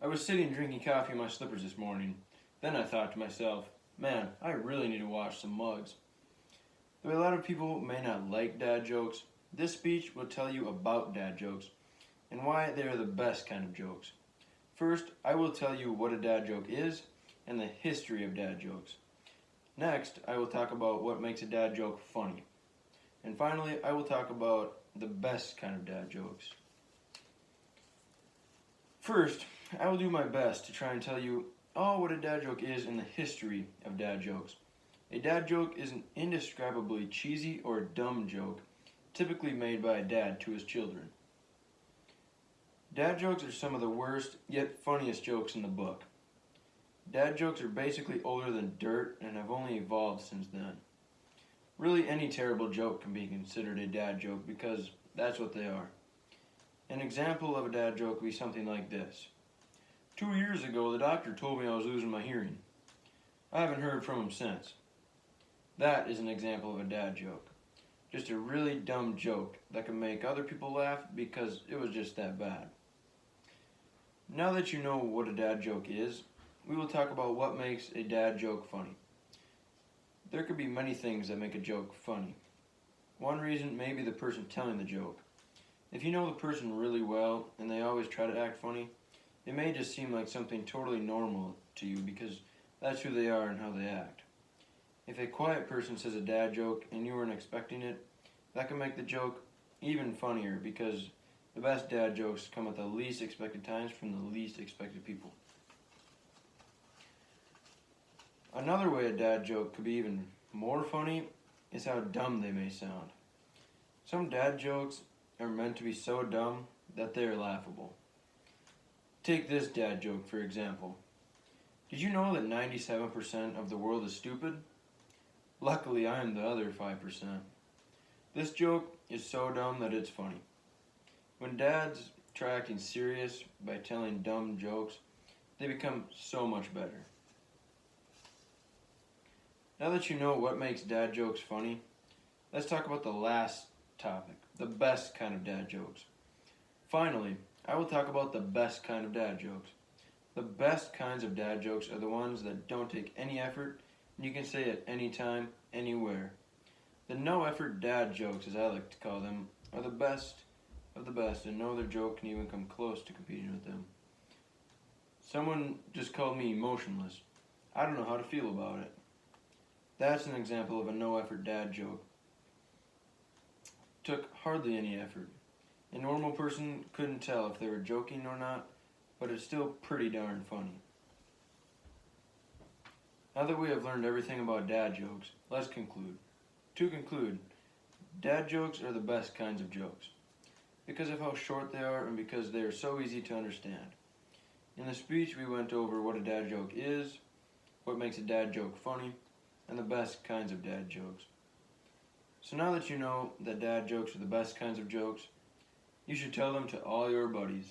I was sitting drinking coffee in my slippers this morning. Then I thought to myself, man, I really need to wash some mugs. Though a lot of people may not like dad jokes, this speech will tell you about dad jokes and why they are the best kind of jokes. First, I will tell you what a dad joke is and the history of dad jokes. Next, I will talk about what makes a dad joke funny. And finally, I will talk about the best kind of dad jokes. First, I will do my best to try and tell you all what a dad joke is and the history of dad jokes. A dad joke is an indescribably cheesy or dumb joke, typically made by a dad to his children. Dad jokes are some of the worst, yet funniest jokes in the book. Dad jokes are basically older than dirt and have only evolved since then. Really, any terrible joke can be considered a dad joke because that's what they are. An example of a dad joke would be something like this. 2 years ago, the doctor told me I was losing my hearing. I haven't heard from him since. That is an example of a dad joke. Just a really dumb joke that can make other people laugh because it was just that bad. Now that you know what a dad joke is, we will talk about what makes a dad joke funny. There could be many things that make a joke funny. One reason may be the person telling the joke. If you know the person really well and they always try to act funny, it may just seem like something totally normal to you because that's who they are and how they act. If a quiet person says a dad joke and you weren't expecting it, that can make the joke even funnier because the best dad jokes come at the least expected times from the least expected people. Another way a dad joke could be even more funny is how dumb they may sound. Some dad jokes are meant to be so dumb that they are laughable. Take this dad joke for example. Did you know that 97% of the world is stupid? Luckily, I am the other 5%. This joke is so dumb that it's funny. When dads try acting serious by telling dumb jokes, they become so much better. Now that you know what makes dad jokes funny, let's talk about the last topic, the best kind of dad jokes. Finally, I will talk about the best kind of dad jokes. The best kinds of dad jokes are the ones that don't take any effort and you can say at any time, anywhere. The no-effort dad jokes, as I like to call them, are the best of the best and no other joke can even come close to competing with them. Someone just called me emotionless. I don't know how to feel about it. That's an example of a no-effort dad joke. Took hardly any effort. A normal person couldn't tell if they were joking or not, but it's still pretty darn funny. Now that we have learned everything about dad jokes, let's conclude. To conclude, dad jokes are the best kinds of jokes because of how short they are and because they are so easy to understand. In the speech, we went over what a dad joke is, what makes a dad joke funny, and the best kinds of dad jokes. So now that you know that dad jokes are the best kinds of jokes, you should tell them to all your buddies.